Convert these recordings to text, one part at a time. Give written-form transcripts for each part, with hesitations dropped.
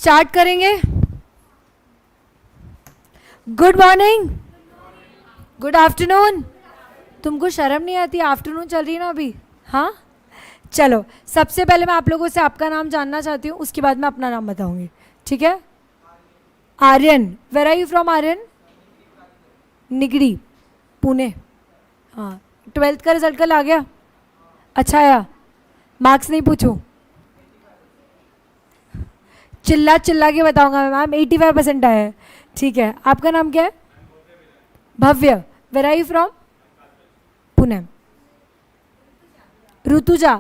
Start करेंगे। Good morning, good afternoon. तुमको शर्म नहीं आती? आफ्टरनून चल रही है ना अभी। हाँ चलो, सबसे पहले मैं आप लोगों से आपका नाम जानना चाहती हूँ, उसके बाद मैं अपना नाम बताऊंगी, ठीक है? Aryan. Where are you from Aryan? Nigdi, Pune. हाँ, 12th का रिजल्ट कल आ गया? अच्छा आया? मार्क्स नहीं पूछूं? चिल्ला चिल्ला के बताऊंगा मैं, मैम 85% आया है। ठीक है, आपका नाम क्या है? Bhavya. Where are you from? Pune. Rutuja,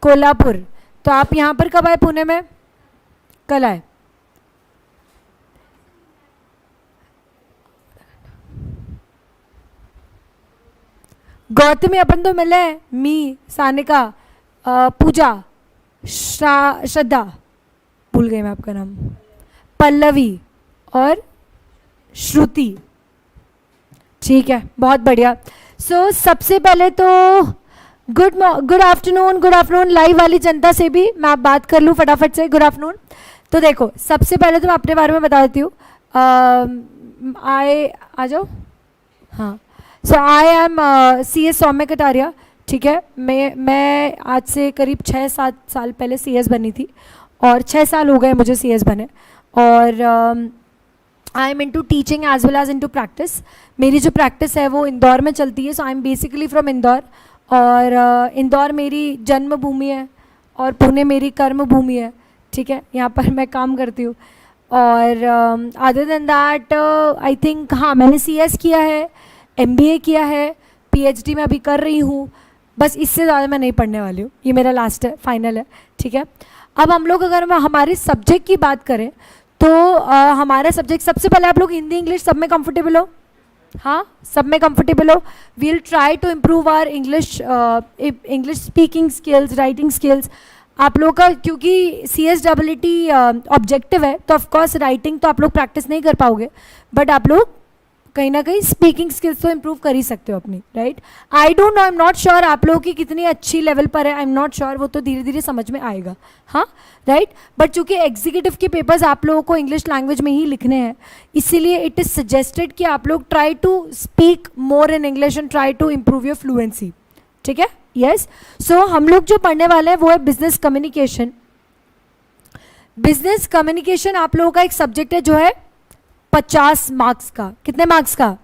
Kolhapur. तो आप यहाँ पर कब आए पुणे में? कल आए। गौतमी, अपन तो मिले हैं। मी, सानिका, पूजा, श्रद्धा, भूल गई मैं आपका नाम, पल्लवी और श्रुति। ठीक है, बहुत बढ़िया। सो सबसे पहले तो गुड आफ्टरनून लाइव वाली जनता से भी मैं बात कर लूँ फटाफट से। Good afternoon. तो देखो, सबसे पहले तो मैं अपने बारे में बता देती हूँ। आ जाओ। हाँ, सो आई एम CS सौम्य कटारिया। ठीक है, मैं आज से करीब 6-7 साल पहले CS बनी थी और 6 साल हो गए मुझे CS बने। और I am into teaching as well as into practice. मेरी जो प्रैक्टिस है वो इंदौर में चलती है। So I am basically from Indore. और इंदौर मेरी जन्मभूमि है और पुणे मेरी कर्म भूमि है। ठीक है, यहाँ पर मैं काम करती हूँ। और other than that I think, हाँ, मैंने CS किया है, MBA किया है, PhD में अभी कर रही हूँ। बस इससे ज़्यादा मैं नहीं पढ़ने वाली हूँ, ये मेरा लास्ट है, फाइनल है। ठीक है, अब हम लोग अगर हमारे सब्जेक्ट की बात करें तो हमारा सब्जेक्ट, सबसे पहले आप लोग हिंदी इंग्लिश सब में कंफर्टेबल हो? हाँ, सब में कंफर्टेबल हो? We'll try to improve our English speaking skills, writing skills. आप लोग का क्योंकि CSEET ऑब्जेक्टिव है तो ऑफकोर्स राइटिंग तो आप लोग प्रैक्टिस नहीं कर पाओगे, बट आप लोग कहीं ना कहीं स्पीकिंग स्किल्स तो इम्प्रूव कर ही सकते हो अपनी, right? I don't know, I am not sure आप लोगों की कितनी अच्छी लेवल पर है, आई एम नॉट श्योर, वो तो धीरे धीरे समझ में आएगा। हाँ, राइट। बट चूंकि एग्जीक्यूटिव के पेपर्स आप लोगों को इंग्लिश लैंग्वेज में ही लिखने हैं, इसीलिए इट इज़ सजेस्टेड कि आप लोग try to speak more in English and try to improve your fluency. ठीक है, यस। सो हम लोग जो पढ़ने वाले हैं वो है बिजनेस कम्युनिकेशन। बिजनेस कम्युनिकेशन आप लोगों का एक सब्जेक्ट है जो है 50 मार्क्स का। कितने मार्क्स का?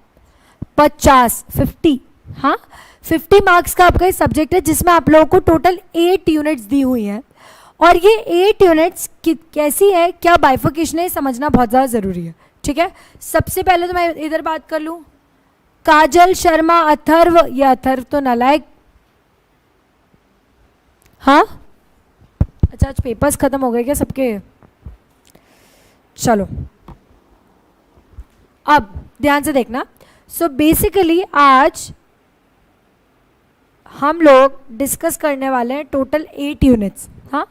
50। हाँ, 50 मार्क्स का आपका सब्जेक्ट है जिसमें आप लोगों को टोटल 8 यूनिट्स दी हुई हैं। और ये 8 यूनिट्स कैसी है, क्या बाइफिकेशन है, समझना बहुत ज़्यादा ज़रूरी है। ठीक है, सबसे पहले तो मैं इधर बात कर लूँ। काजल शर्मा, अथर्व, या अथर्व तो नालायक। हाँ, अच्छा, आज पेपर्स ख़त्म हो गए क्या सबके? चलो, अब ध्यान से देखना। सो बेसिकली आज हम लोग डिस्कस करने वाले हैं टोटल 8 यूनिट्स। हाँ,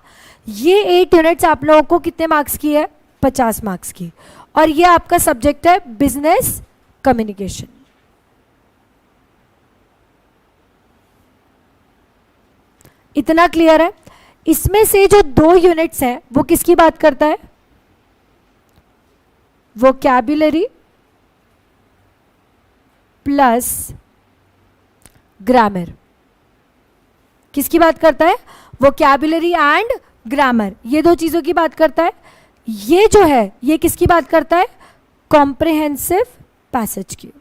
ये 8 यूनिट्स आप लोगों को कितने मार्क्स की है? 50 मार्क्स की। और ये आपका सब्जेक्ट है बिजनेस कम्युनिकेशन। इतना क्लियर है? इसमें से जो 2 यूनिट्स हैं वो किसकी बात करता है? Vocabulary plus grammar. किसकी बात करता है? वोकैब्युलरी एंड ग्रामर, ये 2 चीज़ों की बात करता है। ये जो है ये किसकी बात करता है? कॉम्प्रिहेंसिव पैसेज की।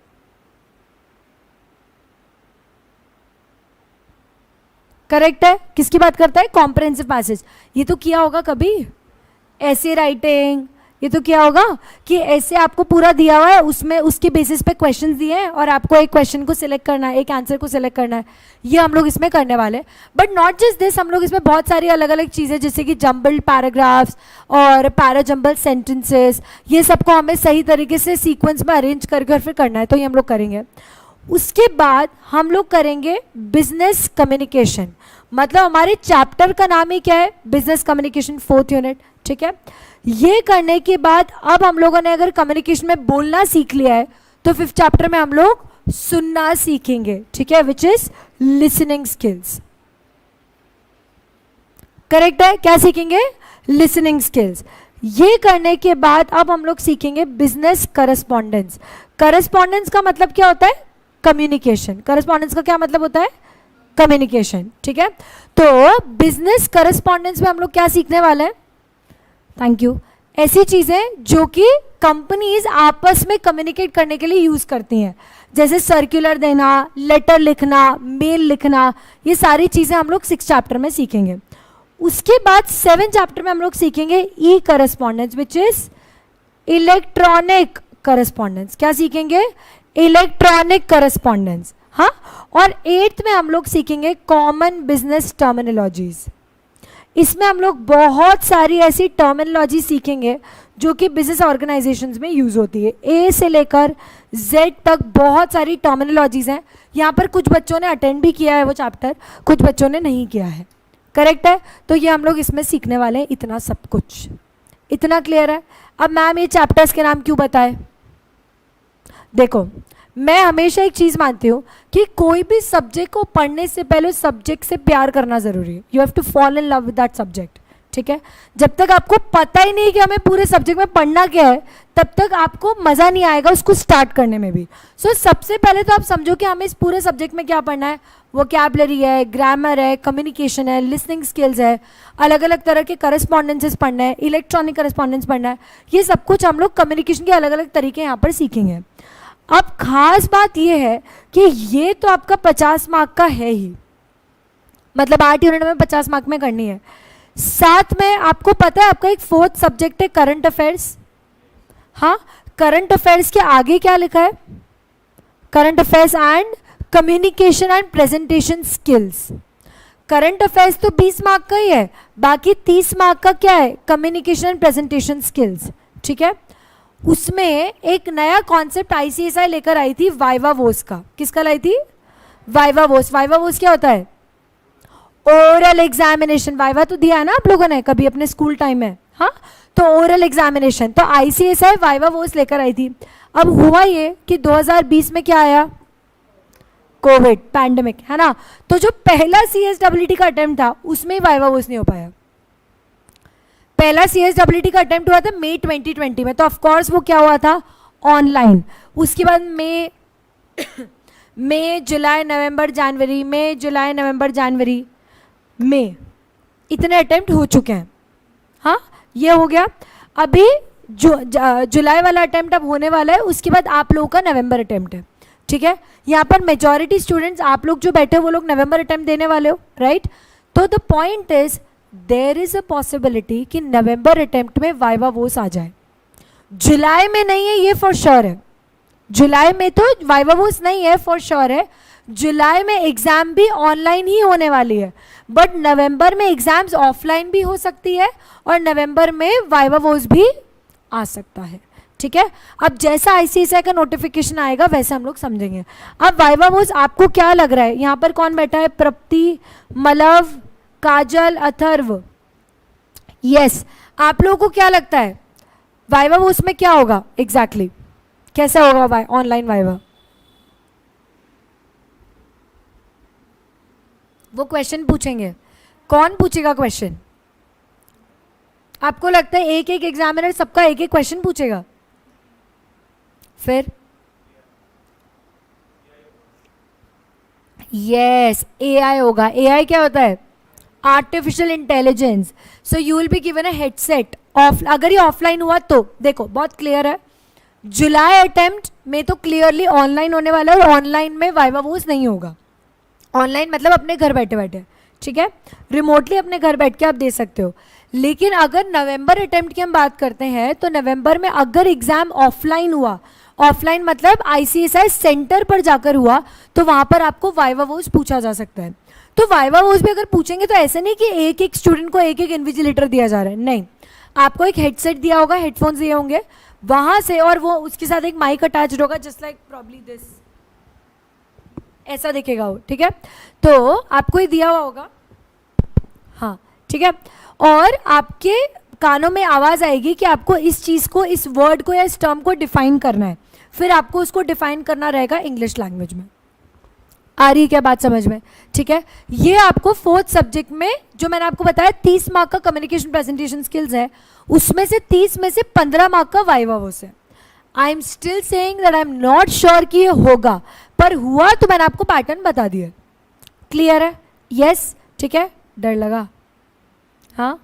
करेक्ट है? किसकी बात करता है? Comprehensive passage. ये तो किया होगा कभी, ऐसे राइटिंग, ये तो क्या होगा कि ऐसे आपको पूरा दिया हुआ है, उसमें उसके बेसिस पे क्वेश्चंस दिए हैं और आपको एक क्वेश्चन को सिलेक्ट करना है, एक आंसर को सिलेक्ट करना है। ये हम लोग इसमें करने वाले हैं। बट नॉट जस्ट दिस, हम लोग इसमें बहुत सारी अलग अलग चीज़ें, जैसे कि जंबल्ड पैराग्राफ्स और पैराजंबल्ड सेंटेंसेस, ये सबको हमें सही तरीके से सीक्वेंस में अरेंज करके और फिर करना है, तो ये हम लोग करेंगे। उसके बाद हम लोग करेंगे बिजनेस कम्युनिकेशन। मतलब हमारे चैप्टर का नाम ही क्या है? Business communication, 4th unit. ठीक है, ये करने के बाद अब हम लोगों ने अगर कम्युनिकेशन में बोलना सीख लिया है तो 5th चैप्टर में हम लोग सुनना सीखेंगे। ठीक है, which is listening skills. Correct है? क्या सीखेंगे? Listening skills. ये करने के बाद अब हम लोग सीखेंगे बिजनेस करस्पॉन्डेंस। करस्पॉन्डेंस का मतलब क्या होता है? कम्युनिकेशन। करस्पॉन्डेंस का क्या मतलब होता है? कम्युनिकेशन। ठीक है, तो बिजनेस करस्पॉन्डेंस में हम लोग क्या सीखने वाले हैं? Thank you. ऐसी चीजें जो कि कंपनीज आपस में कम्युनिकेट करने के लिए यूज करती हैं, जैसे सर्कुलर देना, लेटर लिखना, मेल लिखना, ये सारी चीजें हम लोग 6 चैप्टर में सीखेंगे। उसके बाद 7 चैप्टर में हम लोग सीखेंगे e correspondence, which is electronic correspondence. क्या सीखेंगे? Electronic correspondence. हाँ, और 8th में हम लोग सीखेंगे कॉमन बिजनेस टर्मिनोलॉजीज। इसमें हम लोग बहुत सारी ऐसी टर्मिनोलॉजी सीखेंगे जो कि बिजनेस ऑर्गेनाइजेशंस में यूज होती है। ए से लेकर जेड तक बहुत सारी टर्मिनोलॉजीज हैं। यहाँ पर कुछ बच्चों ने अटेंड भी किया है वो चैप्टर, कुछ बच्चों ने नहीं किया है। करेक्ट है? तो ये हम लोग इसमें सीखने वाले हैं। इतना सब कुछ, इतना क्लियर है? अब मैम ये चैप्टर्स के नाम क्यों बताए? देखो, मैं हमेशा एक चीज़ मानती हूँ कि कोई भी सब्जेक्ट को पढ़ने से पहले सब्जेक्ट से प्यार करना ज़रूरी है। You have to fall in love with that subject. ठीक है, जब तक आपको पता ही नहीं कि हमें पूरे सब्जेक्ट में पढ़ना क्या है, तब तक आपको मज़ा नहीं आएगा उसको स्टार्ट करने में भी। सो सबसे पहले तो आप समझो कि हमें इस पूरे सब्जेक्ट में क्या पढ़ना है। वोकैबुलरी है, ग्रामर है, कम्युनिकेशन है, लिसनिंग स्किल्स है, अलग अलग तरह के करस्पॉन्डेंसेस पढ़ना है, इलेक्ट्रॉनिक करस्पॉन्डेंस पढ़ना है। ये सब कुछ हम लोग कम्युनिकेशन के अलग अलग तरीके यहाँ पर सीखेंगे। अब खास बात यह है कि ये तो आपका 50 मार्क का है ही, मतलब 8 यूनिट में 50 मार्क में करनी है। साथ में आपको पता है आपका एक 4th सब्जेक्ट है करंट अफेयर्स। हाँ, करंट अफेयर्स के आगे क्या लिखा है? Current affairs and communication and presentation skills. Current affairs तो 20 मार्क का ही है, बाकी 30 मार्क का क्या है? Communication and presentation skills. ठीक है, उसमें एक नया कॉन्सेप्ट आईसीएसआई लेकर आई थी, वाइवा वोस का। किसका लाई थी? वाइवा वोस। वाइवा वोस क्या होता है? Oral examination. वाइवा तो दिया है ना आप लोगों ने कभी अपने स्कूल टाइम में? हाँ, तो ओरल एग्जामिनेशन, तो आईसीएसआई वाइवा वोस लेकर आई थी। अब हुआ ये कि 2020 में क्या आया? कोविड पैंडेमिक, है ना। तो जो पहला सीएसडब्ल्यूटी का अटेम्प्ट था उसमें वाइवा वोस नहीं हो पाया। पहला सीएसडब्ल्यूटी का अटेम्प्ट हुआ था मई 2020 में, तो ऑफ कोर्स वो क्या हुआ था? ऑनलाइन। उसके बाद मई जुलाई नवंबर जनवरी, मई जुलाई नवंबर जनवरी में इतने अटेम्प्ट हो चुके हैं। हाँ, ये हो गया। अभी जुलाई वाला अटेम्प्ट अब होने वाला है, उसके बाद आप लोगों का नवंबर अटेम्प्ट है। ठीक है, यहाँ पर मेजॉरिटी स्टूडेंट्स आप लोग जो बैठे हो वो लोग नवंबर अटेम्प्ट देने वाले हो, राइट? तो the point is there is a possibility कि नवंबर अटेम्प्ट में वाइवा वोस आ जाए। जुलाई में नहीं है ये फॉर श्योर है, जुलाई में तो वाइवा वोस नहीं है फॉर श्योर है। जुलाई में एग्जाम भी ऑनलाइन ही होने वाली है, बट नवंबर में एग्जाम्स ऑफलाइन भी हो सकती है और नवंबर में वाइवा वोस भी आ सकता है। ठीक है, अब जैसा आईसीएसआई का नोटिफिकेशन आएगा वैसे हम लोग समझेंगे। अब वाइवा वोस आपको क्या लग रहा है? यहाँ पर कौन बैठा है? प्रप्ति, मलव, काजल, अथर्व। यस, आप लोगों को क्या लगता है वाइवा वोस में क्या होगा एग्जैक्टली? कैसा होगा ऑनलाइन वाइवा? वो क्वेश्चन पूछेंगे, कौन पूछेगा क्वेश्चन? आपको लगता है एक एक एग्जामिनर सबका एक एक क्वेश्चन पूछेगा? फिर यस, एआई होगा। एआई क्या होता है? Artificial intelligence. So you will be given a headset of, अगर ये ऑफलाइन हुआ तो देखो बहुत क्लियर है, जुलाई अटेम्प्ट में तो क्लियरली ऑनलाइन होने वाला है और ऑनलाइन में वाइवा वोस नहीं होगा। ऑनलाइन मतलब अपने घर बैठे बैठे, ठीक है, रिमोटली अपने घर बैठ के आप दे सकते हो। लेकिन अगर नवंबर अटेम्प्ट की हम बात करते हैं तो नवंबर में अगर एग्जाम ऑफलाइन हुआ, ऑफलाइन मतलब आईसीएसआई सेंटर पर जाकर हुआ, तो वहां पर आपको वाइवा वोस पूछा जा सकता है। तो वाइवा वोस भी अगर पूछेंगे तो ऐसे नहीं कि एक एक स्टूडेंट को एक एक इन्विजिलेटर दिया जा रहा है, नहीं, आपको एक हेडसेट दिया होगा, हेडफोन्स दिए होंगे वहां से, और वो उसके साथ एक माइक अटैच्ड होगा, जस्ट लाइक प्रॉब्ली दिस, ऐसा दिखेगा वो। ठीक है, तो आपको ही दिया हुआ होगा, हाँ ठीक है, और आपके कानों में आवाज़ आएगी कि आपको इस चीज़ को, इस वर्ड को या इस टर्म को डिफाइन करना है, फिर आपको उसको डिफाइन करना रहेगा इंग्लिश लैंग्वेज में। आ रही है क्या बात समझ में? ठीक है, ये आपको फोर्थ सब्जेक्ट में जो मैंने आपको बताया 30 मार्क का कम्युनिकेशन प्रेजेंटेशन स्किल्स है, उसमें से 30 में से 15 मार्क का वाइवा वोस है. I am still saying that I am not sure कि ये होगा, पर हुआ तो मैंने आपको पैटर्न बता दिया. क्लियर है? यस. ठीक है, डर लगा? हाँ,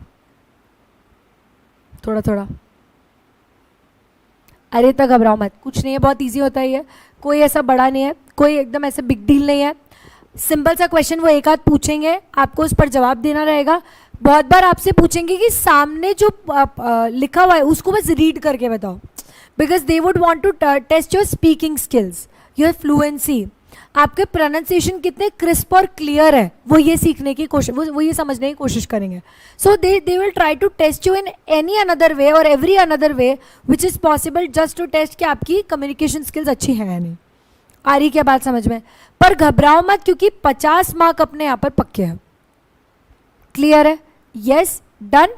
थोड़ा थोड़ा. अरे इतना घबराओ मत, कुछ नहीं है, बहुत इजी होता है ये, कोई ऐसा बड़ा नहीं है, कोई एकदम ऐसे बिग डील नहीं है. सिंपल सा क्वेश्चन वो एक आध पूछेंगे, आपको उस पर जवाब देना रहेगा. बहुत बार आपसे पूछेंगे कि सामने जो लिखा हुआ है उसको बस रीड करके बताओ, because they would want to test your speaking skills, your fluency, आपके प्रोनाउंसिएशन कितने क्रिस्प और क्लियर है, वो ये सीखने की कोशिश, वो ये समझने की कोशिश करेंगे. So they will try to test you in any another way और every another way which is possible, just to test कि आपकी कम्युनिकेशन स्किल्स अच्छी है या नहीं. आ रही क्या बात समझ में? पर घबराओ मत, क्योंकि 50 मार्क अपने यहाँ पर पक्के हैं. क्लियर है? यस. डन.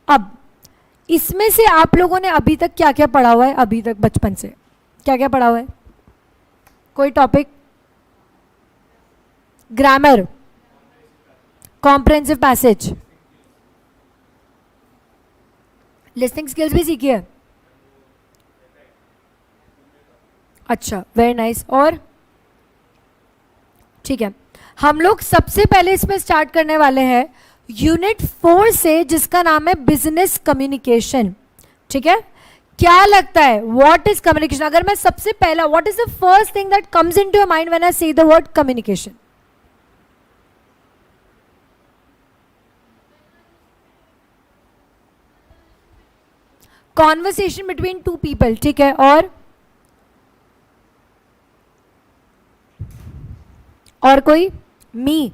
अब इसमें से आप लोगों ने अभी तक क्या क्या पढ़ा हुआ है? अभी तक बचपन से क्या क्या पढ़ा हुआ है? कोई topic? Grammar, comprehensive passage, listening skills भी सीखी है. अच्छा, वेरी नाइस. और ठीक है, हम लोग सबसे पहले इसमें स्टार्ट करने वाले हैं यूनिट 4 से, जिसका नाम है बिजनेस कम्युनिकेशन. ठीक है, क्या लगता है व्हाट इज कम्युनिकेशन? अगर मैं सबसे पहला, what is the first thing that comes into your mind when I say the word communication? Conversation between two people. ठीक है, और कोई? मी.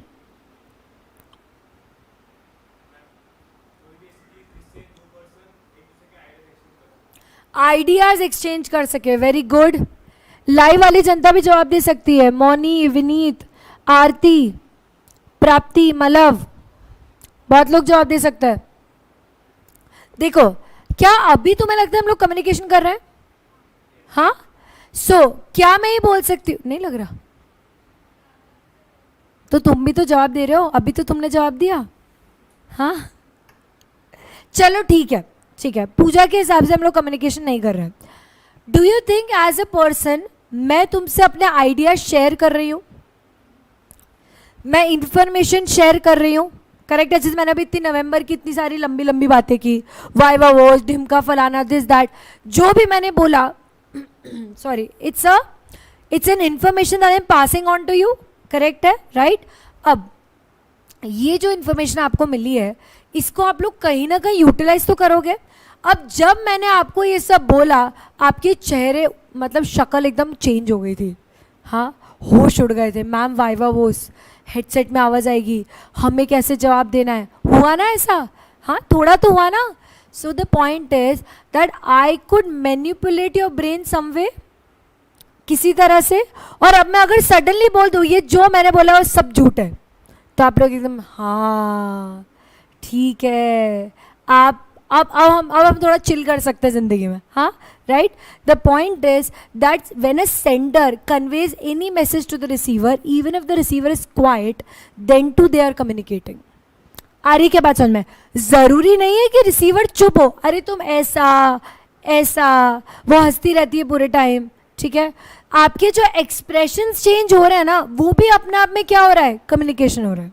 आइडियाज एक्सचेंज कर सके. Very good. लाइव वाली जनता भी जवाब दे सकती है. मौनी, विनीत, आरती, प्राप्ति, मलव, बहुत लोग जवाब दे सकते हैं. देखो, क्या अभी तुम्हें लगता है हम लोग कम्युनिकेशन कर रहे हैं? हाँ. सो क्या मैं ये बोल सकती हूँ? नहीं लग रहा तो तुम भी तो जवाब दे रहे हो, अभी तो तुमने जवाब दिया. हाँ, चलो ठीक है. ठीक है, पूजा के हिसाब से हम लोग कम्युनिकेशन नहीं कर रहे हैं. Do you think as a person मैं तुमसे अपने आइडिया शेयर कर रही हूं, मैं इंफॉर्मेशन शेयर कर रही हूं? करेक्ट है. जैसे मैंने अभी इतनी नवंबर की इतनी सारी लंबी लंबी बातें की, वाइवा वोस, ढिमका फलाना, दिस दैट, जो भी मैंने बोला, sorry, it's an information that I am passing on to you. Correct है, राइट? अब ये जो इन्फॉर्मेशन आपको मिली है, इसको आप लोग कहीं ना कहीं यूटिलाइज तो करोगे. अब जब मैंने आपको ये सब बोला, आपके चेहरे, मतलब शक्ल एकदम चेंज हो गई थी. हाँ, होश उड़ गए थे. मैम वाइवा वोस, हेडसेट में आवाज़ आएगी, हमें कैसे जवाब देना है. हुआ ना ऐसा? हाँ, थोड़ा तो हुआ ना. So the point is that I could manipulate your brain someway, किसी तरह से. और अब मैं अगर सडनली बोल दूँ ये जो मैंने बोला वो सब झूठ है, तो आप लोग एकदम हाँ ठीक है, आप अब हम थोड़ा चिल कर सकते हैं जिंदगी में. हाँ, right. The point is that when a sender conveys any message to the receiver, even if the receiver is quiet, then too they are communicating. आ रही क्या बात समझ में? जरूरी नहीं है कि रिसीवर चुप हो, अरे तुम ऐसा ऐसा, वो हंसती रहती है पूरे टाइम. ठीक है, आपके जो एक्सप्रेशंस चेंज हो रहे हैं ना, वो भी अपने आप में क्या हो रहा है? कम्युनिकेशन हो रहा है.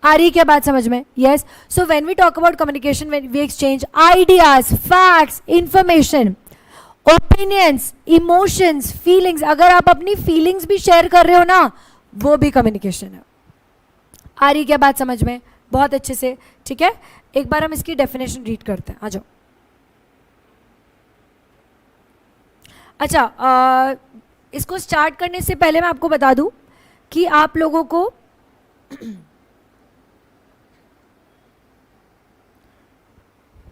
आ रही क्या बात समझ में? Yes. So when we talk about communication, when we exchange ideas, facts, information, opinions, emotions, feelings. अगर आप अपनी फीलिंग्स भी शेयर कर रहे हो ना, वो भी कम्युनिकेशन है. आ रही क्या बात समझ में? बहुत अच्छे से. ठीक है, एक बार हम इसकी डेफिनेशन रीड करते हैं. आ जाओ. अच्छा, इसको स्टार्ट करने से पहले मैं आपको बता दूं कि आप लोगों को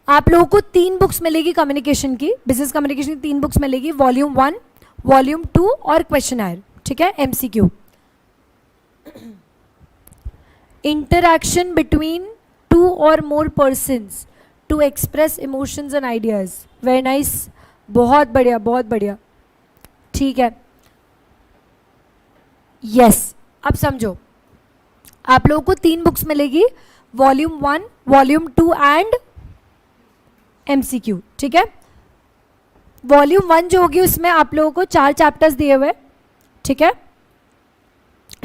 आप लोगों को 3 बुक्स मिलेगी कम्युनिकेशन की, बिजनेस कम्युनिकेशन की 3 बुक्स मिलेगी, वॉल्यूम 1, वॉल्यूम 2 और क्वेश्चनर. ठीक है, एमसीक्यू. इंटरैक्शन बिटवीन 2 और more persons to express emotions and ideas. Very nice, बहुत बढ़िया, बहुत बढ़िया. ठीक है, यस. अब समझो, आप लोगों को 3 बुक्स मिलेगी, वॉल्यूम 1, वॉल्यूम 2 एंड MCQ, ठीक है। वॉल्यूम 1 जो होगी उसमें आप लोगों को 4 चैप्टर्स दिए हुए, ठीक है।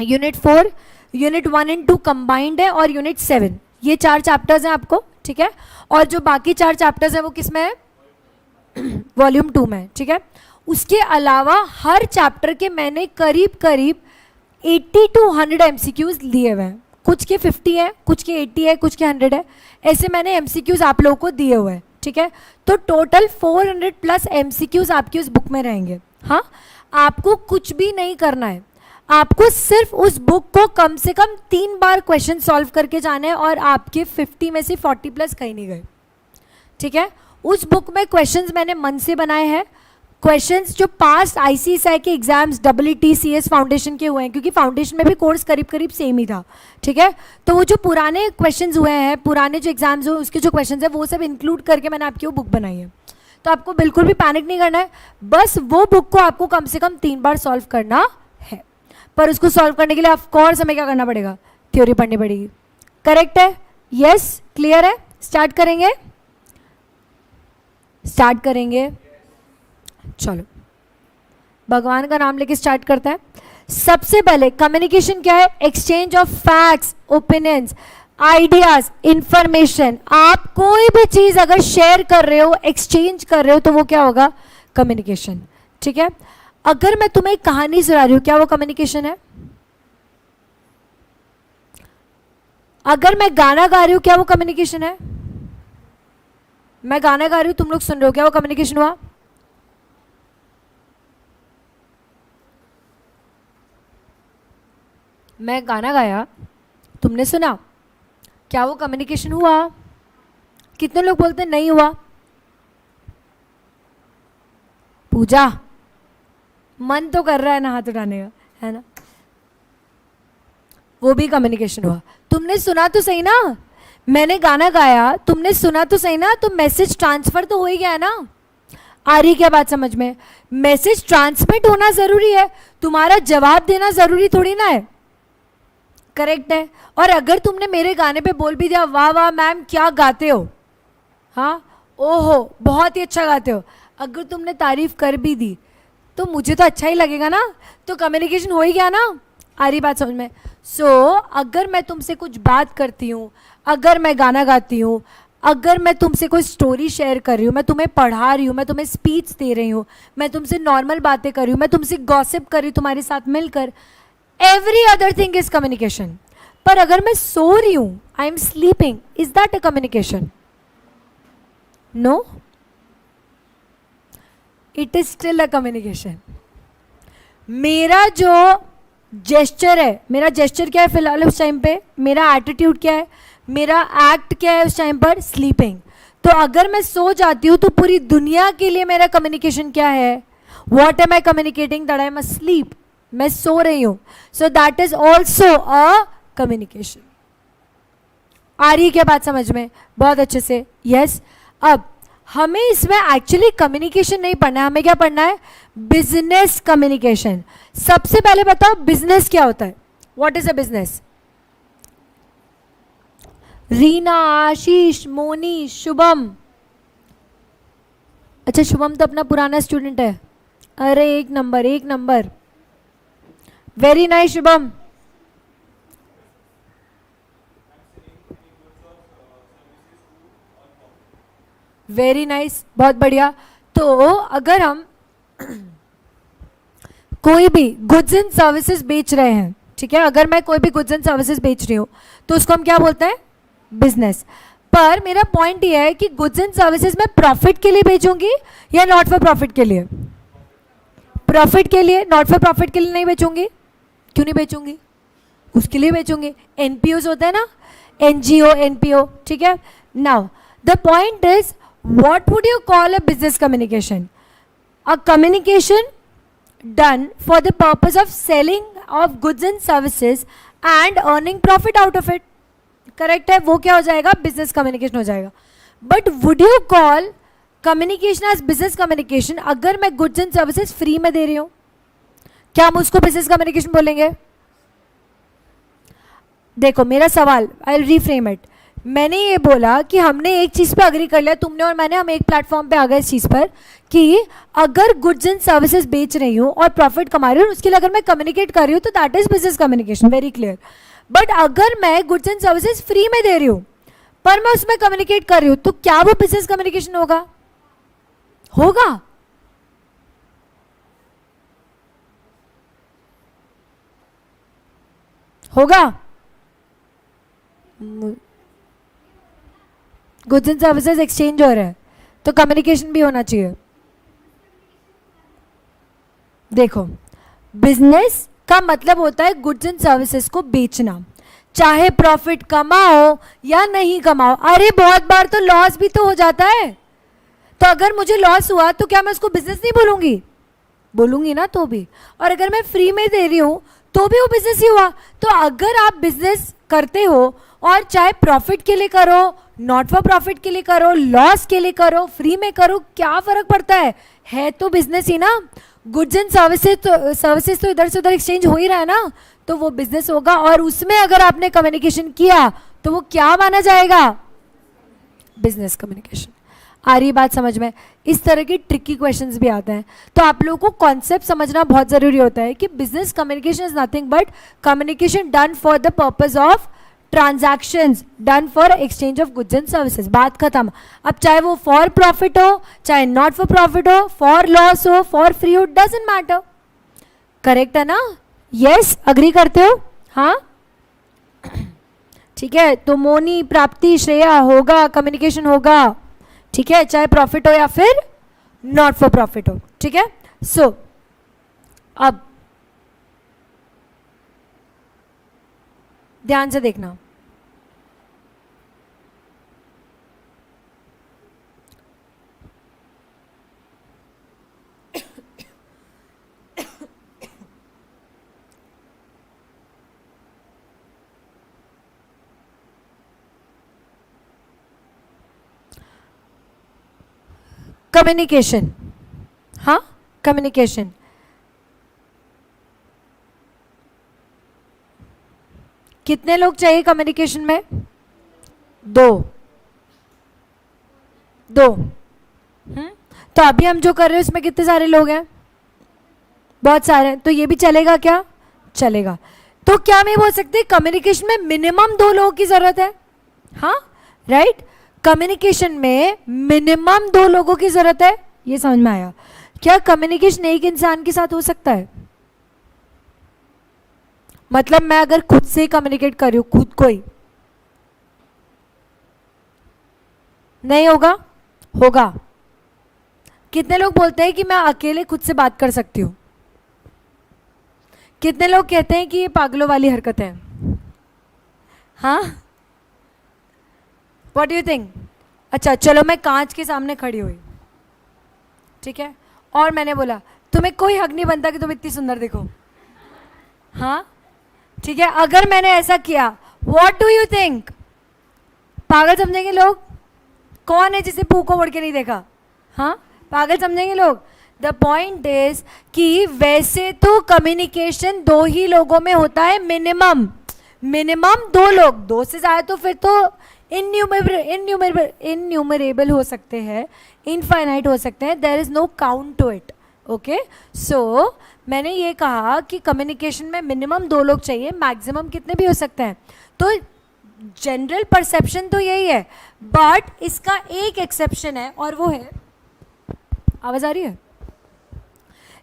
यूनिट 4, यूनिट 1 एंड 2 कंबाइंड है, और यूनिट 7, ये 4 चैप्टर्स हैं आपको, ठीक है। और जो बाकी 4 चैप्टर्स हैं वो किस में है? वॉल्यूम 2 में, ठीक है। उसके अलावा हर चैप्टर के मैंने करीब करीब 80 to 100 MCQs लिए हुए हैं। कुछ के 50 है, कुछ के 80 है, कुछ के 100 है, ऐसे मैंने MCQs आप लोगों को दिए हुए हैं, ठीक है। तो टोटल 400 प्लस MCQs आपकी उस बुक में रहेंगे। हाँ, आपको कुछ भी नहीं करना है, आपको सिर्फ उस बुक को कम से कम 3 बार क्वेश्चन सॉल्व करके जाना है, और आपके 50 में से 40 प्लस कहीं नहीं गए, ठीक है। उस बुक में क्वेश्चंस मैंने मन से बनाए हैं, क्वेश्चंस जो पास्ट ICSI के एग्जाम्स EET CS फाउंडेशन के हुए हैं, क्योंकि फाउंडेशन में भी कोर्स करीब करीब सेम ही था, ठीक है। तो वो जो पुराने क्वेश्चंस हुए हैं, पुराने जो एग्जाम्स हुए उसके जो क्वेश्चंस है वो सब इंक्लूड करके मैंने आपकी वो बुक बनाई है। तो आपको बिल्कुल भी पैनिक नहीं करना है, बस वो बुक को आपको कम से कम 3 बार सॉल्व करना है। पर उसको सॉल्व करने के लिए ऑफकोर्स हमें क्या करना पड़ेगा? थ्योरी पढ़नी पड़ेगी। करेक्ट है? यस, क्लियर है? स्टार्ट करेंगे, स्टार्ट करेंगे। चलो, भगवान का नाम लेके स्टार्ट करता है। सबसे पहले कम्युनिकेशन क्या है? Exchange of facts, opinions, ideas, information. आप कोई भी चीज अगर शेयर कर रहे हो, एक्सचेंज कर रहे हो, तो वो क्या होगा? कम्युनिकेशन, ठीक है। अगर मैं तुम्हें एक कहानी सुना रही हूं, क्या वो कम्युनिकेशन है? अगर मैं गाना गा रही हूं, क्या वो कम्युनिकेशन है? मैं गाना गा रही हूं, तुम लोग सुन रहे हो, क्या वो कम्युनिकेशन हुआ? मैं गाना गाया, तुमने सुना, क्या वो कम्युनिकेशन हुआ? कितने लोग बोलते हैं नहीं हुआ? पूजा, मन तो कर रहा है ना हाथ उठाने का, है ना? वो भी कम्युनिकेशन हुआ। तुमने सुना तो सही ना, मैंने गाना गाया, तुमने सुना तो सही ना, तो मैसेज ट्रांसफर तो हो ही गया ना। आ रही क्या बात समझ में? मैसेज ट्रांसमिट होना जरूरी है, तुम्हारा जवाब देना जरूरी थोड़ी ना है। करेक्ट है? और अगर तुमने मेरे गाने पे बोल भी दिया, वाह वाह मैम क्या गाते हो, हाँ ओहो बहुत ही अच्छा गाते हो, अगर तुमने तारीफ कर भी दी तो मुझे तो अच्छा ही लगेगा ना, तो कम्युनिकेशन हो ही गया ना। आ रही बात समझ में? अगर मैं तुमसे कुछ बात करती हूँ, अगर मैं गाना गाती हूँ, अगर मैं तुमसे कोई स्टोरी शेयर कर रही हूँ, मैं तुम्हें पढ़ा रही हूँ, मैं तुम्हें स्पीच दे रही हूँ, मैं तुमसे नॉर्मल बातें कर रही हूँ, मैं तुमसे गॉसिप कर रही हूँ तुम्हारे साथ मिलकर, every other thing is communication. पर अगर मैं सो रही हूं, I am sleeping, is that a communication? No, it is still a communication. मेरा जो जेस्चर है, मेरा जेस्चर क्या है फिलहाल उस टाइम पे, मेरा एटीट्यूड क्या है, मेरा एक्ट क्या है उस टाइम पर? स्लीपिंग। तो अगर मैं सो जाती हूं तो पूरी दुनिया के लिए मेरा कम्युनिकेशन क्या है? What am I communicating? That I am asleep, मैं सो रही हूं। So that is also a communication. आ रही है क्या बात समझ में? बहुत अच्छे से, यस। अब हमें इसमें एक्चुअली कम्युनिकेशन नहीं पढ़ना है, हमें क्या पढ़ना है? Business communication. सबसे पहले बताओ बिजनेस क्या होता है? What is a business? Reena, Ashish, Moni, Shubham. अच्छा, शुभम तो अपना पुराना स्टूडेंट है। अरे एक नंबर, एक number, very nice Shubham. Very nice, बहुत बढ़िया। तो अगर हम कोई भी गुड्स एंड सर्विसेज बेच रहे हैं, ठीक है, अगर मैं कोई भी गुड्स एंड सर्विसेज बेच रही हूँ तो उसको हम क्या बोलते हैं? बिजनेस। पर मेरा पॉइंट ये है कि गुड्स एंड सर्विसेज मैं प्रॉफिट के लिए बेचूंगी या नॉट फॉर प्रॉफिट के लिए? प्रॉफिट के लिए। नॉट फॉर प्रॉफिट के लिए नहीं बेचूंगी। क्यों नहीं बेचूंगी? उसके लिए बेचूंगी। एनपीओ होता है ना, एनजीओ, एनपीओ, ठीक है। Now the point is, what would you call a business communication? A communication done for the purpose of selling of goods and services and earning profit out of it. Correct है? वो क्या हो जाएगा? business communication हो जाएगा। But would you call communication as business communication अगर मैं goods and services free में दे रही हूँ? क्या हम उसको business communication बोलेंगे? देखो मेरा सवाल, आई रीफ्रेम इट। मैंने ये बोला कि हमने एक चीज़ पे अग्री कर लिया, तुमने और मैंने, हम एक प्लेटफॉर्म पे आ गए इस चीज़ पर कि अगर गुड्स एंड सर्विसेज बेच रही हूँ और प्रॉफिट कमा रही हूँ, उसके लिए अगर मैं कम्युनिकेट कर रही हूँ तो that is business communication, very clear. But अगर मैं गुड्स एंड सर्विसेज फ्री में दे रही हूँ पर मैं उसमें कम्युनिकेट कर रही हूँ, तो क्या वो बिजनेस कम्युनिकेशन होगा? होगा? होगा? गुड्स एंड सर्विसेज एक्सचेंज हो रहा है तो कम्युनिकेशन भी होना चाहिए। देखो, बिजनेस का मतलब होता है गुड्स एंड सर्विसेज को बेचना, चाहे प्रॉफिट कमाओ या नहीं कमाओ। अरे बहुत बार तो लॉस भी तो हो जाता है, तो अगर मुझे लॉस हुआ तो क्या मैं उसको बिजनेस नहीं बोलूंगी? बोलूंगी ना तो भी। और अगर मैं फ्री में दे रही हूं तो भी वो बिजनेस ही हुआ। तो अगर आप बिजनेस करते हो और चाहे प्रॉफिट के लिए करो, नॉट फॉर प्रॉफिट के लिए करो, लॉस के लिए करो, फ्री में करो, क्या फर्क पड़ता है तो बिजनेस ही ना। गुड्स एंड सर्विसेज तो इधर से उधर एक्सचेंज हो ही रहा है ना, तो वो बिजनेस होगा। और उसमें अगर आपने कम्युनिकेशन किया तो वो क्या माना जाएगा? Business communication. आ रही बात समझ में? इस तरह के ट्रिकी क्वेश्चंस भी आते हैं, तो आप लोगों को कॉन्सेप्ट समझना बहुत जरूरी होता है कि business communication is nothing but communication done for the purpose of transactions, done for exchange of goods and services. बात खत्म। अब चाहे वो फॉर प्रॉफिट हो, चाहे नॉट फॉर प्रॉफिट हो, फॉर लॉस हो, फॉर फ्री हो, डजंट मैटर। करेक्ट है ना? यस, अग्री करते हो? हाँ, ठीक है। तो मोनी, प्राप्ति, श्रेया, होगा, कम्युनिकेशन होगा, ठीक है, चाहे प्रॉफिट हो या फिर नॉट फॉर प्रॉफिट हो, ठीक है। सो अब ध्यान से देखना, कम्युनिकेशन, हाँ, कम्युनिकेशन। कितने लोग चाहिए कम्युनिकेशन में? दो। दो। तो अभी हम जो कर रहे हैं उसमें कितने सारे लोग हैं? बहुत सारे। तो ये भी चलेगा क्या? चलेगा। तो क्या मैं बोल सकती कम्युनिकेशन में मिनिमम दो लोगों की जरूरत है? हाँ, राइट। कम्युनिकेशन में मिनिमम दो लोगों की जरूरत है, ये समझ में आया। क्या कम्युनिकेशन एक इंसान के साथ हो सकता है? मतलब मैं अगर खुद से कम्युनिकेट कर रही हूं, खुद को ही, नहीं होगा? होगा। कितने लोग बोलते हैं कि मैं अकेले खुद से बात कर सकती हूं? कितने लोग कहते हैं कि ये पागलों वाली हरकत है? हाँ, व्हाट डू यू थिंक? अच्छा चलो, मैं कांच के सामने खड़ी हुई, ठीक है, और मैंने बोला तुम्हें कोई हक नहीं बनता कि तुम इतनी सुंदर दिखो। हाँ, ठीक है, अगर मैंने ऐसा किया, व्हाट डू यू थिंक? पागल समझेंगे लोग? कौन है जिसे पू को उड़ के नहीं देखा? हाँ, पागल समझेंगे लोग। द पॉइंट इज कि वैसे तो कम्युनिकेशन दो ही लोगों में होता है, मिनिमम। मिनिमम दो लोग, दो से ज्यादा तो फिर तो इन्यूमरेबल हो सकते हैं, इनफाइनाइट हो सकते हैं, there is no count to it. Okay, so मैंने ये कहा कि कम्युनिकेशन में मिनिमम दो लोग चाहिए, मैक्सिमम कितने भी हो सकते हैं। तो जनरल परसेप्शन तो यही है, बट इसका एक एक्सेप्शन है और वो है, आवाज आ रही है?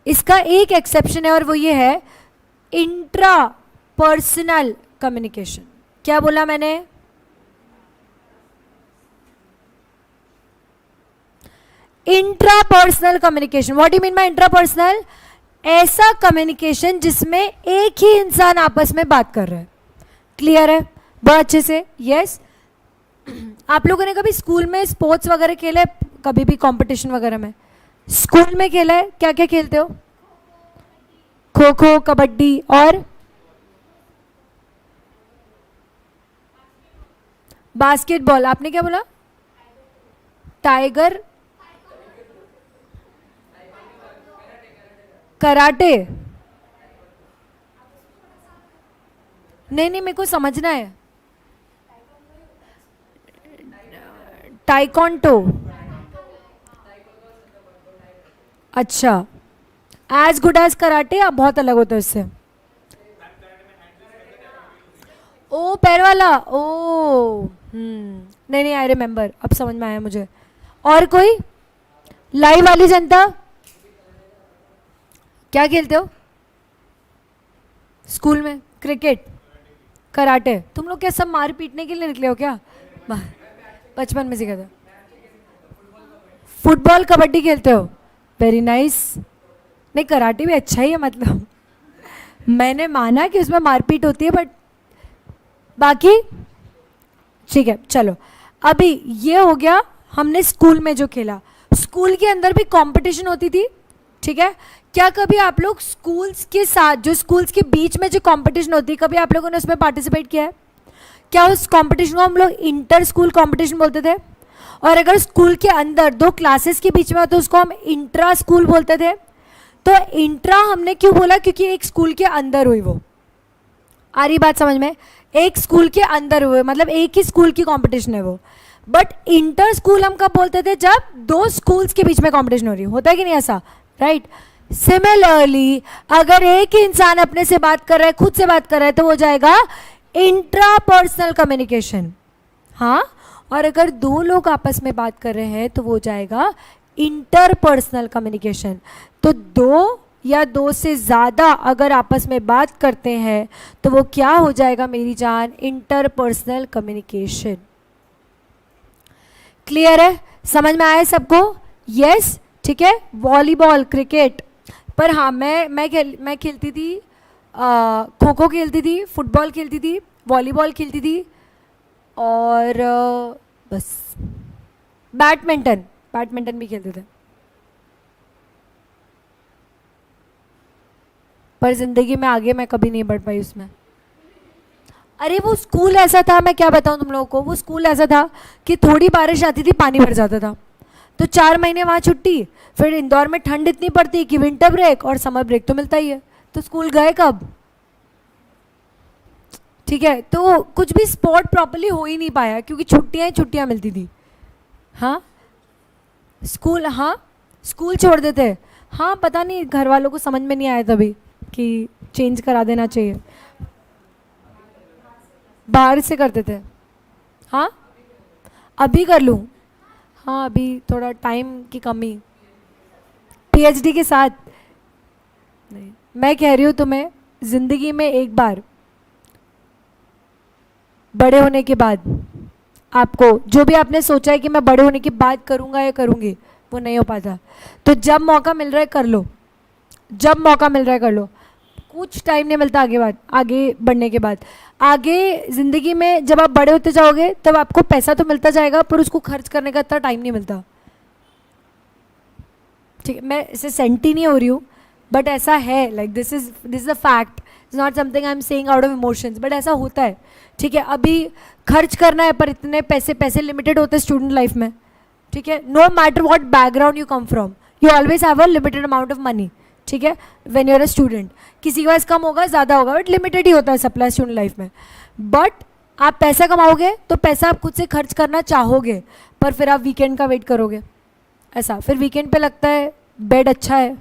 इसका एक एक्सेप्शन है और वो ये है, इंट्रा पर्सनल कम्युनिकेशन। क्या बोला मैंने? Intra personal communication. What do mean by intra personal? ऐसा कम्युनिकेशन जिसमें एक ही इंसान आपस में बात कर रहा है। क्लियर है? बहुत अच्छे से। यस, आप लोगों ने कभी स्कूल में स्पोर्ट्स वगैरह खेला है? कभी भी कंपटीशन वगैरह में स्कूल में खेला है? क्या क्या खेलते हो? खो खो, कबड्डी और बास्केटबॉल। आपने क्या बोला? Tiger, karate. नहीं नहीं, मेरे को समझना है। टाइकोंटो। अच्छा, एज गुड एज कराटे या बहुत अलग होता है उससे? ओ पैर वाला, ओ नहीं नहीं, आई रिमेम्बर, अब समझ में आया मुझे। और कोई लाइव वाली जनता, क्या खेलते हो स्कूल में? Cricket, karate? तुम लोग क्या सब मार पीटने के लिए निकले हो क्या? बचपन में सीखा था। फुटबॉल कबड्डी खेलते हो? Very nice. नहीं, कराटे भी अच्छा ही है, मतलब मैंने माना कि उसमें मारपीट होती है, बट बाकी ठीक है। चलो, अभी ये हो गया हमने स्कूल में जो खेला। स्कूल के अंदर भी कंपटीशन होती थी, ठीक है? क्या कभी आप लोग स्कूल्स के साथ, जो स्कूल्स के बीच में जो कंपटीशन होती है, कभी आप लोगों ने उसमें पार्टिसिपेट किया है? क्या उस कंपटीशन को हम लोग इंटर स्कूल कंपटीशन बोलते थे? और अगर स्कूल के अंदर दो क्लासेस के बीच में हो तो उसको हम इंट्रा स्कूल बोलते थे। तो इंट्रा हमने क्यों बोला? क्योंकि एक स्कूल के अंदर हुई वो। आ रही बात समझ में? एक स्कूल के अंदर हुए, मतलब एक ही स्कूल की कंपटीशन है वो। बट इंटर स्कूल हम कब बोलते थे? जब दो स्कूल्स के बीच में कंपटीशन हो रही होता है कि नहीं ऐसा, राइट? सिमिलरली अगर एक ही इंसान अपने से बात कर रहा है, खुद से बात कर रहा है, तो हो जाएगा इंट्रापर्सनल कम्युनिकेशन। हाँ, और अगर दो लोग आपस में बात कर रहे हैं तो वो हो जाएगा इंटरपर्सनल कम्युनिकेशन। तो दो या दो से ज़्यादा अगर आपस में बात करते हैं तो वो क्या हो जाएगा मेरी जान? Interpersonal communication. क्लियर है? समझ में आया सबको? यस, ठीक है। वॉलीबॉल, क्रिकेट, पर हाँ मैं खेलती थी, खो खो खेलती थी, फुटबॉल खेलती थी, वॉलीबॉल खेलती थी, और बस बैडमिंटन, बैडमिंटन भी खेलते थे। पर ज़िंदगी में आगे मैं कभी नहीं बढ़ पाई उसमें। अरे वो स्कूल ऐसा था, मैं क्या बताऊं तुम लोगों को, वो स्कूल ऐसा था कि थोड़ी बारिश आती थी पानी भर जाता था, तो 4 महीने वहाँ छुट्टी। फिर इंदौर में ठंड इतनी पड़ती कि विंटर ब्रेक और समर ब्रेक तो मिलता ही है, तो स्कूल गए कब? ठीक है, तो कुछ भी स्पोर्ट प्रॉपर्ली हो ही नहीं पाया क्योंकि छुट्टियाँ ही छुट्टियाँ मिलती थी। हाँ स्कूल, हाँ स्कूल छोड़ देते। हाँ पता नहीं घर वालों को समझ में नहीं आया तभी कि चेंज करा देना चाहिए, बाहर से करते थे। हाँ अभी कर लूँ? हाँ अभी थोड़ा टाइम की कमी, पीएचडी के साथ नहीं। मैं कह रही हूँ तुम्हें, ज़िंदगी में एक बार बड़े होने के बाद आपको जो भी आपने सोचा है कि मैं बड़े होने के बाद करूँगा या करूँगी, वो नहीं हो पाता। तो जब मौका मिल रहा है कर लो, जब मौका मिल रहा है कर लो। कुछ टाइम नहीं मिलता आगे बढ़ने के बाद। आगे ज़िंदगी में जब आप बड़े होते जाओगे तब आपको पैसा तो मिलता जाएगा, पर उसको खर्च करने का इतना टाइम नहीं मिलता। ठीक है, मैं इसे सेंटी नहीं हो रही हूँ, बट ऐसा है, like this is a fact, it's not something I am saying out of emotions, but ऐसा होता है। ठीक है, अभी खर्च करना है पर इतने पैसे लिमिटेड होते हैं स्टूडेंट लाइफ में। ठीक है, no matter what background you come from, you always have a limited amount of money. ठीक है, when you are a student, किसी के पास कम होगा ज़्यादा होगा, बट लिमिटेड ही होता है सप्लाई स्टूडेंट लाइफ में। बट आप पैसा कमाओगे तो पैसा आप खुद से खर्च करना चाहोगे, पर फिर आप वीकेंड का वेट करोगे, ऐसा। फिर वीकेंड पे लगता है बेड अच्छा है,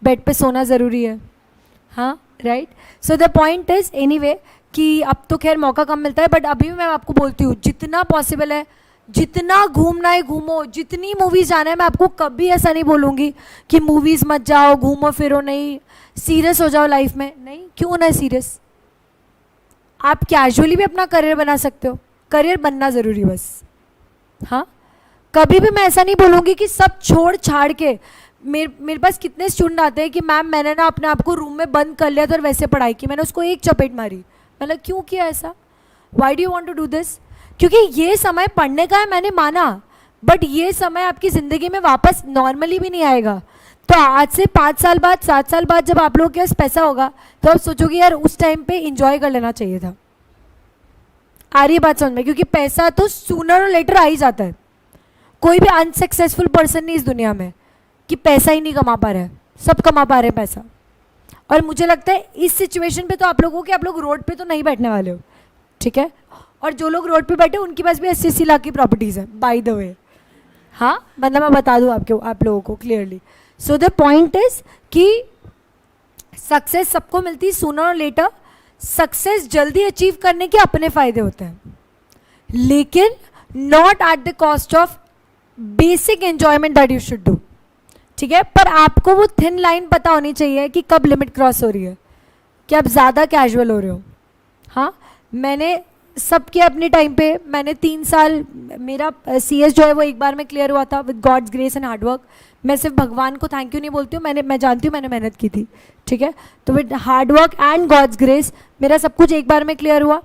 बेड पे सोना ज़रूरी है। हाँ right, so the point is anyway कि अब तो खैर मौका कम मिलता है, बट अभी भी मैं आपको बोलती हूँ जितना पॉसिबल है, जितना घूमना है घूमो, जितनी मूवीज़ जाना है। मैं आपको कभी ऐसा नहीं बोलूँगी कि मूवीज़ मत जाओ, घूमो फिरो नहीं, सीरियस हो जाओ लाइफ में, नहीं। क्यों ना सीरियस? आप कैजुअली भी अपना करियर बना सकते हो, करियर बनना ज़रूरी बस। हाँ कभी भी मैं ऐसा नहीं बोलूँगी कि सब छोड़ छाड़ के। मेरे पास कितने स्टूडेंट आते हैं कि मैम मैंने ना अपने आप को रूम में बंद कर लिया था और वैसे पढ़ाई की, मैंने उसको एक चपेट मारी। मतलब क्यों किया ऐसा? Why do you want to do this? क्योंकि ये समय पढ़ने का है, मैंने माना, बट ये समय आपकी ज़िंदगी में वापस नॉर्मली भी नहीं आएगा। तो आज से 5 साल बाद, 7 साल बाद जब आप लोगों के पास पैसा होगा तो आप सोचोगे यार उस टाइम पे इंजॉय कर लेना चाहिए था। आ रही है बात समझ में? क्योंकि पैसा तो सूनर और लेटर आ ही जाता है। कोई भी अनसक्सेसफुल पर्सन नहीं इस दुनिया में कि पैसा ही नहीं कमा पा रहा है, सब कमा पा रहे हैं पैसा। और मुझे लगता है इस सिचुएशन पे तो आप लोगों के, आप लोग रोड पे तो नहीं बैठने वाले हो, ठीक है। और जो लोग रोड पे बैठे उनके पास भी 80-80 लाख की प्रॉपर्टीज़ है, बाय द वे। हाँ, मतलब मैं बता दूँ आप लोगों को clearly. So the point is कि सक्सेस सबको मिलती है सूनर और लेटर। सक्सेस जल्दी अचीव करने के अपने फायदे होते हैं, लेकिन not at the cost of basic enjoyment that you should do, ठीक है। पर आपको वो थिन लाइन पता होनी चाहिए कि कब लिमिट क्रॉस हो रही है, कि आप ज़्यादा कैजुअल हो रहे हो। हाँ, मैंने सब किया अपने टाइम पे। मैंने 3 साल, मेरा CS जो है वो एक बार में क्लियर हुआ था with God's grace and hard work. मैं सिर्फ भगवान को थैंक यू नहीं बोलती हूँ, मैं जानती हूँ मैंने मेहनत की थी, ठीक है। तो with hard work and God's grace मेरा सब कुछ एक बार में क्लियर हुआ।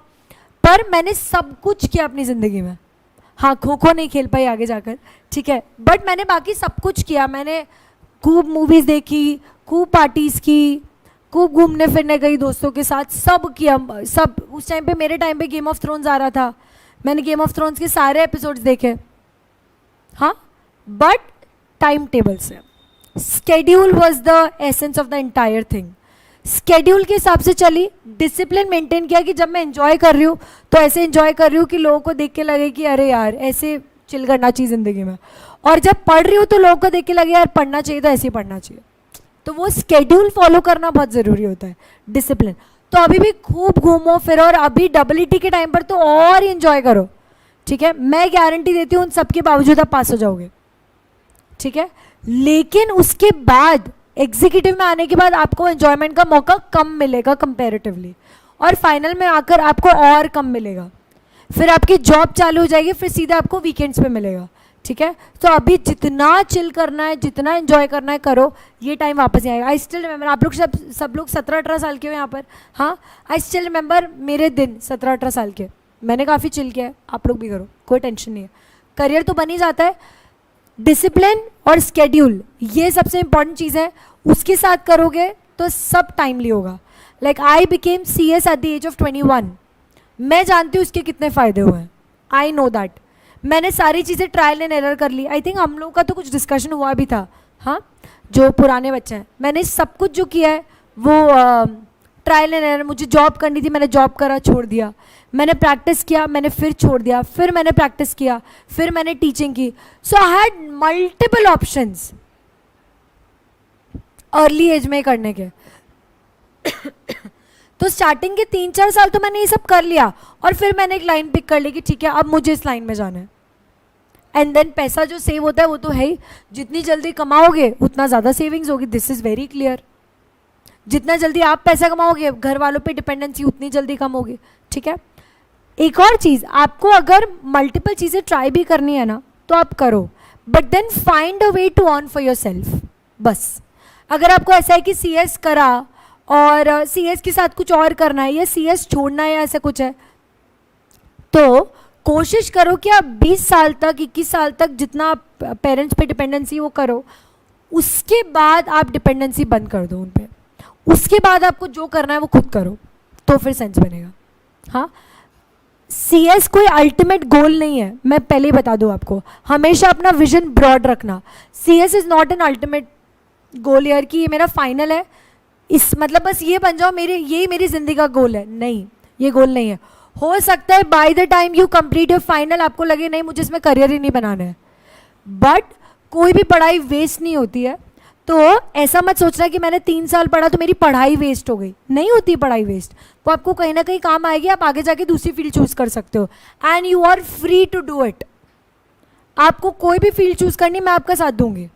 पर मैंने सब कुछ किया अपनी ज़िंदगी में। हाँ, खो खो नहीं खेल पाई आगे जाकर, ठीक है, बट मैंने बाकी सब कुछ किया। मैंने खूब मूवीज़ देखी, खूब पार्टीज़ की, खूब घूमने फिरने गई दोस्तों के साथ, सब किया सब। उस टाइम पे, मेरे टाइम पे गेम ऑफ थ्रोन्स आ रहा था, मैंने गेम ऑफ थ्रोन्स के सारे एपिसोड्स देखे। हाँ, बट टाइम टेबल से, schedule was the essence of the entire thing. Schedule के हिसाब से चली, डिसिप्लिन मेंटेन किया कि जब मैं एंजॉय कर रही हूँ तो ऐसे एंजॉय कर रही हूँ कि लोगों को देख के लगे कि अरे यार ऐसे चिल करना चाहिए ज़िंदगी में, और जब पढ़ रही हूँ तो लोगों को देख के लगे यार पढ़ना चाहिए तो ऐसे ही पढ़ना चाहिए। तो वो स्केड्यूल फॉलो करना बहुत ज़रूरी होता है, डिसिप्लिन। तो अभी भी खूब घूमो फिरो, और अभी EET के टाइम पर तो और ही एंजॉय करो, ठीक है। मैं गारंटी देती हूँ उन सबके बावजूद आप पास हो जाओगे, ठीक है। लेकिन उसके बाद एग्जीक्यूटिव में आने के बाद आपको एंजॉयमेंट का मौका कम मिलेगा कंपैरेटिवली, और फाइनल में आकर आपको और कम मिलेगा। फिर आपकी जॉब चालू हो जाएगी, फिर सीधा आपको वीकेंड्स पे मिलेगा, ठीक है। तो अभी जितना चिल करना है, जितना एंजॉय करना है करो, ये टाइम वापस नहीं आएगा। आई स्टिल रिमेंबर, आप लोग सब लोग 17-18 साल के हो यहाँ पर। हाँ, आई स्टिल रिमेंबर मेरे दिन 17-18 साल के। मैंने काफ़ी चिल किया है, आप लोग भी करो, कोई टेंशन नहीं है। करियर तो बन ही जाता है। डिसिप्लिन और स्केड्यूल ये सबसे इंपॉर्टेंट चीज़ है, उसके साथ करोगे तो सब टाइमली होगा। Like I became CS at the age of 21। मैं जानती हूँ उसके कितने फ़ायदे हुए हैं, आई नो दैट। मैंने सारी चीज़ें ट्रायल एंड एरर कर ली। आई थिंक हम लोग का तो कुछ डिस्कशन हुआ भी था, हाँ, जो पुराने बच्चे हैं। मैंने सब कुछ जो किया है वो ट्रायल एंड एरर। मुझे जॉब करनी थी, मैंने जॉब करा, छोड़ दिया। मैंने प्रैक्टिस किया, मैंने फिर छोड़ दिया, फिर मैंने प्रैक्टिस किया, फिर मैंने टीचिंग की। So I had multiple options early age में करने के। तो स्टार्टिंग के 3-4 साल तो मैंने ये सब कर लिया, और फिर मैंने एक लाइन पिक कर ली कि ठीक है अब मुझे इस लाइन में जाना है। एंड देन पैसा जो सेव होता है वो तो है ही, जितनी जल्दी कमाओगे उतना ज़्यादा सेविंग्स होगी, दिस इज़ वेरी क्लियर। जितना जल्दी आप पैसा कमाओगे, घर वालों पे डिपेंडेंसी उतनी जल्दी कम होगी, ठीक है। एक और चीज़, आपको अगर मल्टीपल चीज़ें ट्राई भी करनी है ना तो आप करो, but then find a way to earn for yourself. बस अगर आपको ऐसा है कि CS करा और CS के साथ कुछ और करना है, या CS छोड़ना है, या ऐसा कुछ है, तो कोशिश करो कि आप 20 साल तक, 21 साल तक जितना पेरेंट्स पे डिपेंडेंसी वो करो, उसके बाद आप डिपेंडेंसी बंद कर दो उन पे। उसके बाद आपको जो करना है वो खुद करो, तो फिर सेंस बनेगा। हाँ, CS कोई अल्टीमेट गोल नहीं है, मैं पहले ही बता दूँ आपको। हमेशा अपना विजन ब्रॉड रखना। CS is not an ultimate goal यार कि ये मेरा फाइनल है, इस मतलब बस ये बन जाओ, मेरे यही मेरी ज़िंदगी का गोल है। नहीं, ये गोल नहीं है। हो सकता है by the time you complete your final आपको लगे नहीं मुझे इसमें करियर ही नहीं बनाना है, बट कोई भी पढ़ाई वेस्ट नहीं होती है। तो ऐसा मत सोचना कि मैंने 3 साल पढ़ा तो मेरी पढ़ाई वेस्ट हो गई। नहीं होती पढ़ाई वेस्ट, वो आपको कहीं ना कहीं काम आएगी, आप आगे जाके दूसरी फील्ड चूज कर सकते हो, and you are free to do it. आपको कोई भी फील्ड चूज करनी, मैं आपका साथ दूंगी,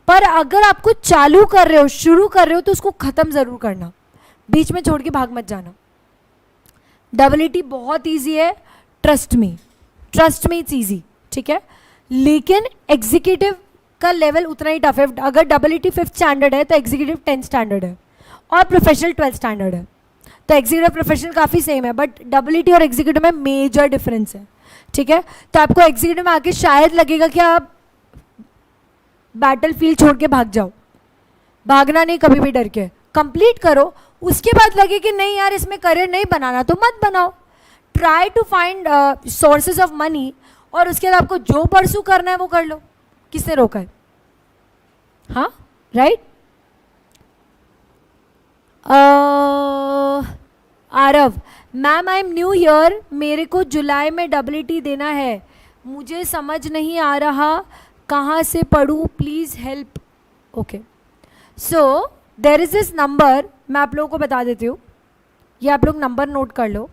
पर अगर आपको चालू कर रहे हो, शुरू कर रहे हो, तो उसको ख़त्म ज़रूर करना, बीच में छोड़ के भाग मत जाना। EET बहुत ईजी है, ट्रस्ट मी इट्स ईजी, ठीक है। लेकिन एग्जीक्यूटिव का लेवल उतना ही टफ है। अगर EET 5th स्टैंडर्ड है तो एग्जीक्यूटिव 10th स्टैंडर्ड है, और प्रोफेशनल 12th स्टैंडर्ड है। तो एग्जीक्यूटिव प्रोफेशनल काफ़ी सेम है, बट EET और एग्जीक्यूटिव में मेजर डिफरेंस है, ठीक है। तो आपको एग्जीक्यूटिव में आके शायद लगेगा कि आप बैटल फील्ड छोड़ के भाग जाओ, भागना नहीं कभी भी डर के, कंप्लीट करो। उसके बाद लगे कि नहीं यार इसमें करियर नहीं बनाना तो मत बनाओ, try to find sources of money, और उसके बाद आपको जो परसू करना है वो कर लो, किसने रोका है? हाँ, right. Aarav, ma'am I am new year, मेरे को जुलाई में WT देना है, मुझे समझ नहीं आ रहा कहाँ से पढ़ूँ, please help. Okay, so there is this number, मैं आप लोगों को बता देती हूँ, ये आप लोग नंबर नोट कर लो.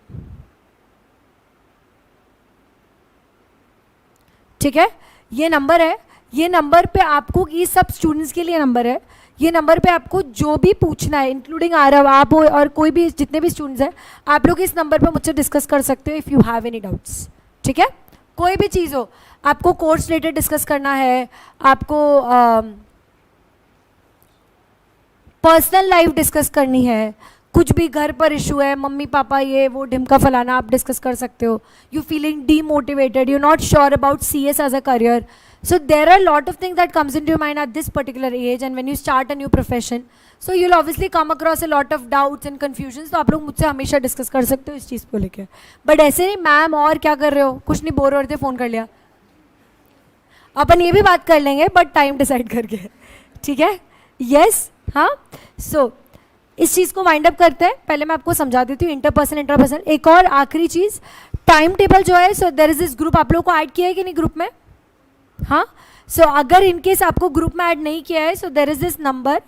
ठीक है, ये नंबर है, ये नंबर पे आपको, ये सब स्टूडेंट्स के लिए नंबर है, ये नंबर पे आपको जो भी पूछना है, इंक्लूडिंग आरव, आप हो और कोई भी जितने भी स्टूडेंट्स हैं, आप लोग इस नंबर पे मुझसे डिस्कस कर सकते हो if you have any doubts. ठीक है, कोई भी चीज़ हो, आपको कोर्स रिलेटेड डिस्कस करना है, आपको पर्सनल लाइफ डिस्कस करनी है, कुछ भी घर पर इशू है, मम्मी पापा ये वो ढिमका फलाना, आप डिस्कस कर सकते हो. You feeling demotivated, you not sure about CS as a career. So there are a lot of things that comes into your mind at this particular age, and when you start a new profession, so you'll obviously come across a lot of doubts and confusions. तो आप लोग मुझसे हमेशा discuss कर सकते हो इस चीज़ को लेकर. बट ऐसे नहीं मैम और क्या कर रहे हो, कुछ नहीं, बोर हो रहे थे, फ़ोन कर लिया, अपन ये भी बात कर लेंगे बट टाइम डिसाइड करके. ठीक है, यस, हाँ. सो इस चीज़ को वाइंड अप करते हैं. पहले मैं आपको समझा देती हूँ इंटरपर्सनल इंट्रापर्सनल. एक और आखिरी चीज़, टाइम टेबल जो है, so there is this group, आप लोग को ऐड किया है कि नहीं ग्रुप में? हाँ. सो अगर इनकेस आपको ग्रुप में ऐड नहीं किया है, so there is this number.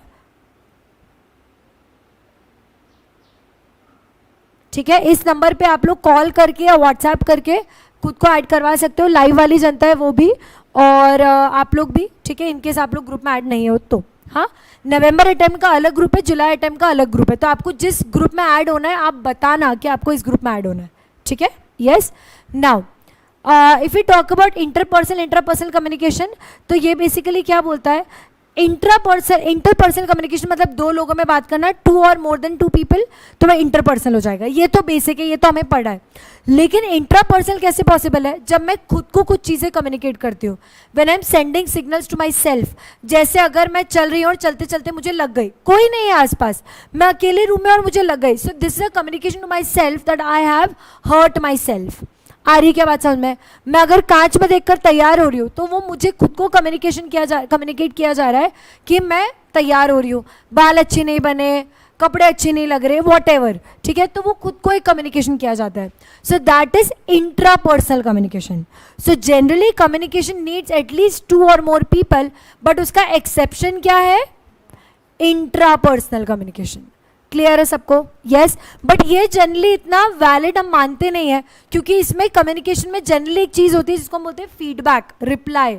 ठीक है, इस नंबर पे आप लोग कॉल करके या व्हाट्सएप करके खुद को ऐड करवा सकते हो. लाइव वाली जनता है वो भी, और आप लोग भी. ठीक है, इनकेस आप लोग ग्रुप में ऐड नहीं हो तो. हाँ, नवंबर अटेम्प्ट का अलग ग्रुप है, जुलाई अटेम्प्ट का अलग ग्रुप है, तो आपको जिस ग्रुप में ऐड होना है आप बताना कि आपको इस ग्रुप में ऐड होना है. ठीक है, yes. Now if you talk about interpersonal communication, तो ये बेसिकली क्या बोलता है, इंटरपर्सनल कम्युनिकेशन मतलब दो लोगों में बात करना, 2 और मोर देन 2 पीपल, तो वह इंटरपर्सनल हो जाएगा. ये तो बेसिक है, ये तो हमें पढ़ा है. लेकिन इंट्रापर्सनल कैसे पॉसिबल है? जब मैं खुद को कुछ चीज़ें कम्युनिकेट करती हूँ, when I am sending signals to myself. जैसे अगर मैं चल रही हूँ और चलते चलते मुझे लग गई, कोई नहीं है आसपास, मैं अकेले रूम में और मुझे लग गई, so this is a communication to myself that I have hurt myself. आ रही क्या बात समझ में? मैं अगर कांच में देखकर तैयार हो रही हूँ, तो वो मुझे खुद को कम्युनिकेट किया जा रहा है कि मैं तैयार हो रही हूँ, बाल अच्छे नहीं बने, कपड़े अच्छे नहीं लग रहे, वॉट एवर. ठीक है, तो वो खुद को एक कम्युनिकेशन किया जाता है. सो that is intrapersonal communication. So generally communication needs at least 2 और मोर पीपल, बट उसका एक्सेप्शन क्या है? Intrapersonal communication. क्लियर है सबको? यस. बट ये जनरली इतना वैलिड हम मानते नहीं है, क्योंकि इसमें कम्युनिकेशन में जनरली एक चीज़ होती है जिसको हम बोलते हैं फीडबैक, रिप्लाई.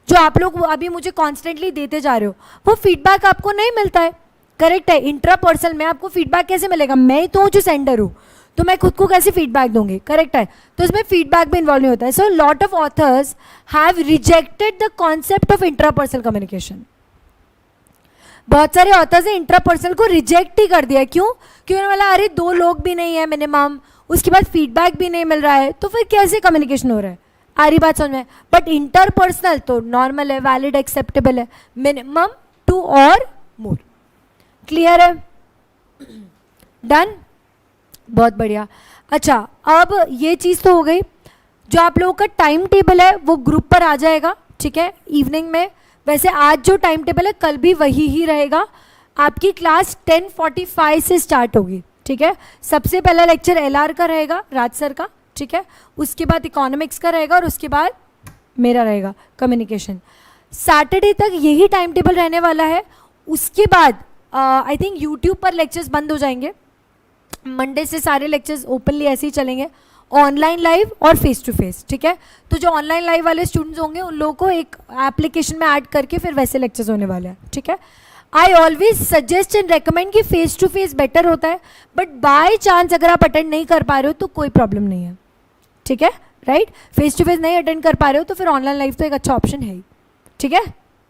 जो आप लोग अभी मुझे कॉन्स्टेंटली देते जा रहे हो, वो फीडबैक आपको नहीं मिलता है. करेक्ट है. इंट्रापर्सनल में आपको फीडबैक कैसे मिलेगा? मैं ही तो हूँ जो सेंडर हूँ, तो मैं खुद को कैसे फीडबैक दूंगी? करेक्ट है. तो इसमें फीडबैक भी इन्वॉल्व नहीं होता है. So lot of authors have rejected the concept of intrapersonal communication. बहुत सारे ऑथर्स ने इंट्रापर्सनल को रिजेक्ट ही कर दिया. क्यों? क्योंकि उन्होंने बोला अरे 2 लोग भी नहीं है मिनिमम, उसके बाद फीडबैक भी नहीं मिल रहा है, तो फिर कैसे कम्युनिकेशन हो रहा है? आ रही बात समझ में? बट इंटरपर्सनल तो नॉर्मल है, वैलिड, एक्सेप्टेबल है, मिनिमम 2 और मोर. क्लियर है? डन. बहुत बढ़िया. अच्छा, अब ये चीज़ तो हो गई. जो आप लोगों का टाइम टेबल है वो ग्रुप पर आ जाएगा. ठीक है, इवनिंग में. वैसे आज जो टाइम टेबल है कल भी वही ही रहेगा. आपकी क्लास 10:45 से स्टार्ट होगी. ठीक है, सबसे पहला लेक्चर LR का रहेगा, राज सर का. ठीक है, उसके बाद इकोनॉमिक्स का रहेगा, और उसके बाद मेरा रहेगा कम्युनिकेशन. सैटरडे तक यही टाइम टेबल रहने वाला है. उसके बाद आई थिंक यूट्यूब पर लेक्चर्स बंद हो जाएंगे. मंडे से सारे लेक्चर्स ओपनली ऐसे ही चलेंगे, ऑनलाइन लाइव और फेस टू फेस. ठीक है, तो जो ऑनलाइन लाइव वाले स्टूडेंट्स होंगे उन लोगों को एक एप्लीकेशन में ऐड करके फिर वैसे लेक्चर्स होने वाले हैं. ठीक है, I always suggest and recommend कि फेस टू फेस बेटर होता है, बट बाय चांस अगर आप अटेंड नहीं कर पा रहे हो तो कोई प्रॉब्लम नहीं है. ठीक है, राइट. फेस टू फेस नहीं अटेंड कर पा रहे हो तो फिर ऑनलाइन लाइव तो एक अच्छा ऑप्शन है ही. ठीक है,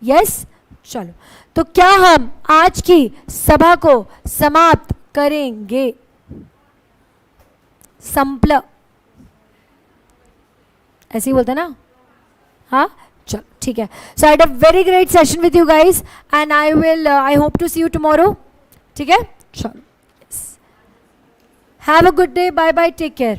यस. चलो, तो क्या हम आज की सभा को समाप्त करेंगे? संपल ऐसे ही बोलते ना. हाँ, चलो ठीक है. So I had a very great session with you guys, and I hope to see you tomorrow. ठीक है, चलो. Have a good day. Bye bye. Take care.